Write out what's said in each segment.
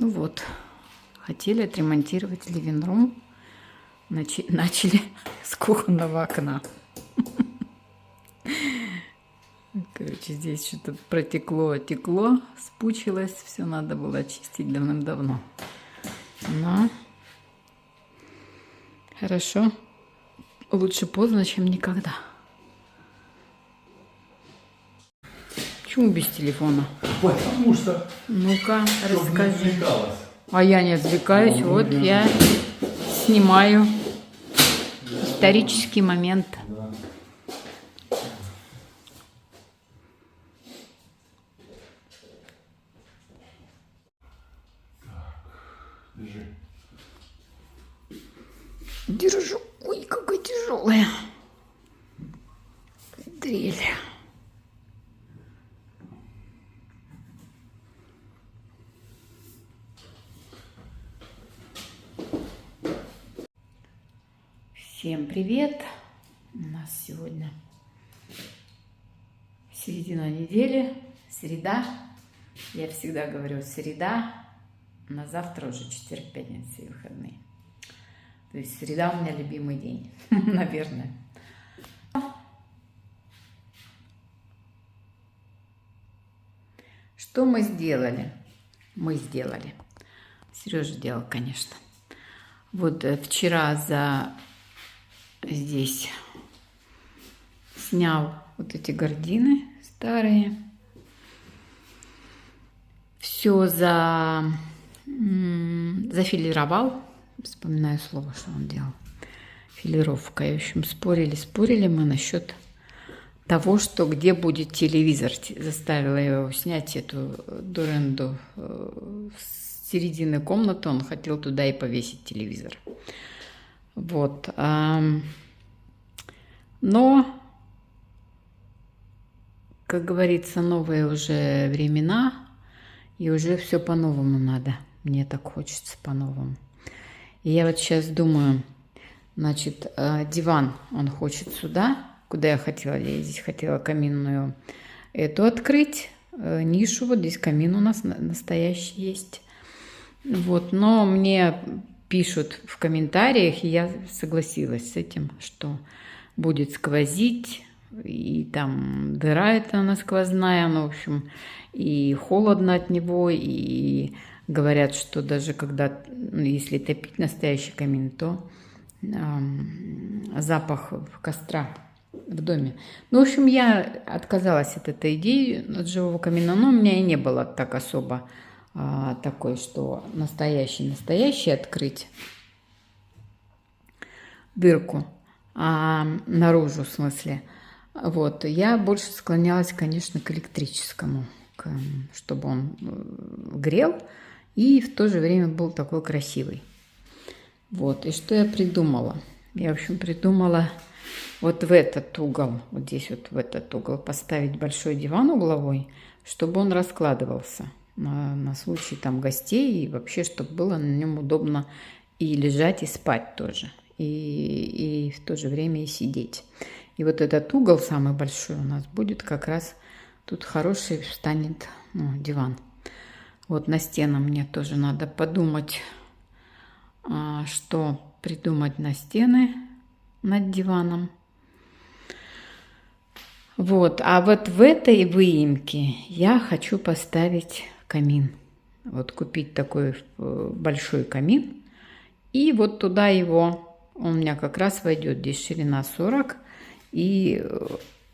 Ну вот, хотели отремонтировать ливинг-рум, начали с кухонного окна. Короче, здесь что-то протекло, текло, спучилось, все надо было очистить давным-давно. Но хорошо, лучше поздно, чем никогда. Почему без телефона? Потому что... Ну-ка, расскажи. А я не отвлекаюсь, вот я снимаю исторический момент. Да. Держи. Держу. Ой, какая тяжелая дрель. Всем привет! У нас сегодня середина недели, среда. Я всегда говорю среда, на завтра уже четверг, пятница и выходные. То есть среда у меня любимый день, наверное. Что мы сделали? Мы сделали. Сережа делал, конечно. Вот вчера здесь снял вот эти гардины старые. Все зафилировал. Вспоминаю слово, что он делал. Филировка. И, в общем, спорили мы насчет того, что где будет телевизор. Заставила его снять эту дуренду с середины комнаты. Он хотел туда и повесить телевизор. Вот. Но, как говорится, новые уже времена, и уже все по-новому надо. Мне так хочется по-новому. И я вот сейчас думаю, значит, диван, он хочет сюда, куда я хотела. Я здесь хотела каминную эту открыть, нишу. Вот здесь камин у нас настоящий есть. Вот, но мне пишут в комментариях, и я согласилась с этим, что будет сквозить, и там дыра эта она сквозная, ну, в общем, и холодно от него, и говорят, что даже когда, если топить настоящий камин, то запах костра в доме. Ну, в общем, я отказалась от этой идеи, от живого камина, но у меня и не было так особо такой, что настоящий открыть дырку, наружу в смысле. Вот, я больше склонялась, конечно, к электрическому, чтобы он грел и в то же время был такой красивый. Вот, и что я придумала? Я, в общем, придумала вот в этот угол, вот здесь вот в этот угол поставить большой диван угловой, чтобы он раскладывался на случай там гостей и вообще, чтобы было на нем удобно и лежать, и спать тоже, и в то же время и сидеть. И вот этот угол самый большой у нас будет как раз тут хороший станет диван. Вот на стену мне тоже надо подумать, что придумать на стены над диваном. Вот, а вот в этой выемке я хочу поставить камин. Вот купить такой большой камин. И вот туда его, он у меня как раз войдет. Здесь ширина 40 и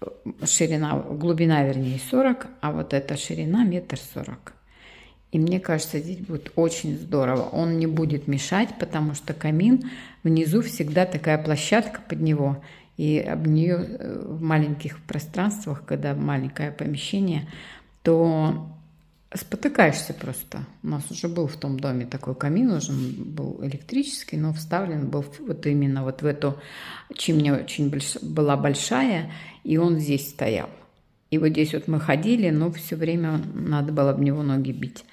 глубина, вернее, 40, а вот эта ширина 1,40 м. И мне кажется, здесь будет очень здорово. Он не будет мешать, потому что камин, внизу всегда такая площадка под него. И об нее в маленьких пространствах, когда маленькое помещение, то спотыкаешься просто. У нас уже был в том доме такой камин, уже был электрический, но вставлен был вот именно вот в эту чимня, очень была большая, и он здесь стоял. И вот здесь вот мы ходили, но все время надо было об него ноги бить.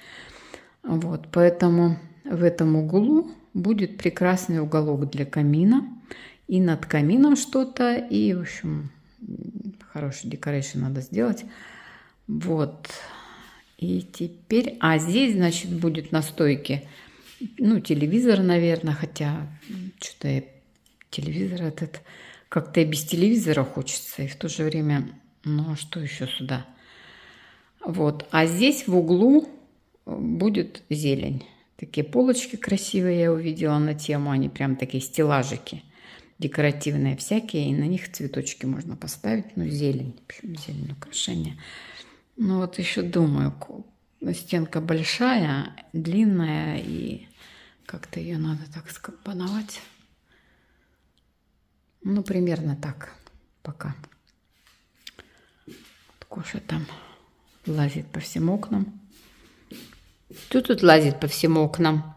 Вот, поэтому в этом углу будет прекрасный уголок для камина. И над камином что-то, и, в общем, хороший декорейшн надо сделать. Вот. И теперь, здесь, значит, будет на стойке, ну, телевизор, наверное, хотя что-то телевизор этот, как-то и без телевизора хочется, и в то же время, ну, а что еще сюда? Вот, а здесь в углу будет зелень. Такие полочки красивые я увидела на тему, они прям такие стеллажики декоративные всякие, и на них цветочки можно поставить, ну, зелень, в общем, зелень, украшение. Ну, вот еще думаю, стенка большая, длинная, и как-то ее надо так скомпоновать. Ну, примерно так пока. Коша там лазит по всем окнам. Кто тут лазит по всем окнам?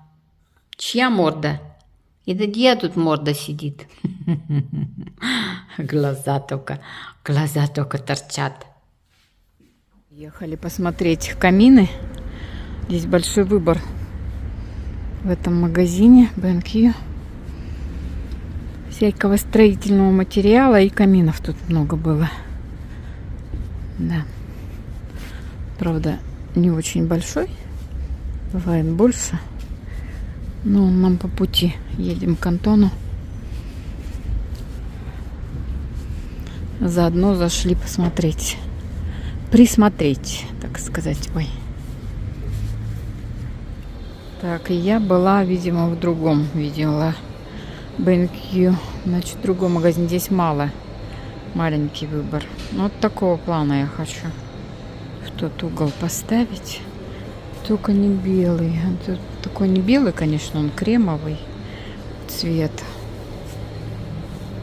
Чья морда? И да где тут морда сидит? Глаза только торчат. Ехали посмотреть камины. Здесь большой выбор в этом магазине B&Q. Всякого строительного материала и каминов тут много было. Да. Правда, не очень большой. Бывает больше. Но он нам по пути. Едем к Антону. Заодно зашли посмотреть. Присмотреть, так сказать. Ой. Так, и я была, видимо, в другом. Видела B&Q. Значит, в другом магазине. Здесь мало. Маленький выбор. Ну, вот такого плана я хочу. В тот угол поставить. Только не белый. Это такой не белый, конечно, он кремовый цвет.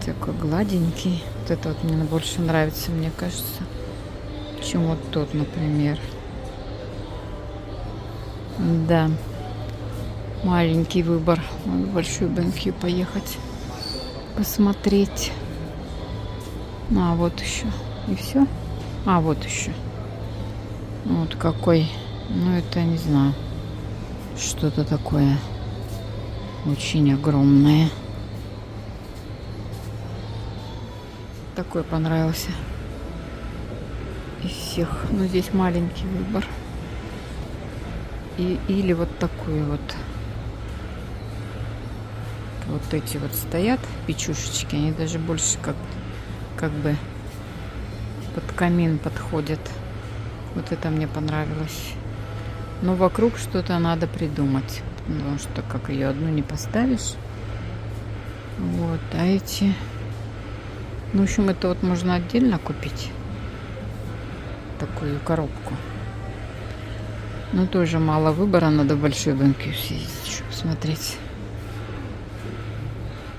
Такой гладенький. Вот это вот мне больше нравится, мне кажется, чем вот тот, например. Да. Маленький выбор. Надо в большую B&Q поехать посмотреть. А вот еще. И все. А вот еще. Вот какой. Ну, это не знаю. Что-то такое очень огромное. Такой понравился из всех. Но здесь маленький выбор. Или вот такой вот. Вот эти вот стоят печушечки. Они даже больше как бы под камин подходят. Вот это мне понравилось. Но вокруг что-то надо придумать. Потому что как ее одну не поставишь. Вот, а эти... Ну, в общем, это вот можно отдельно купить. Такую коробку. Но тоже мало выбора. Надо в большой B&Q съездить, чтобы посмотреть.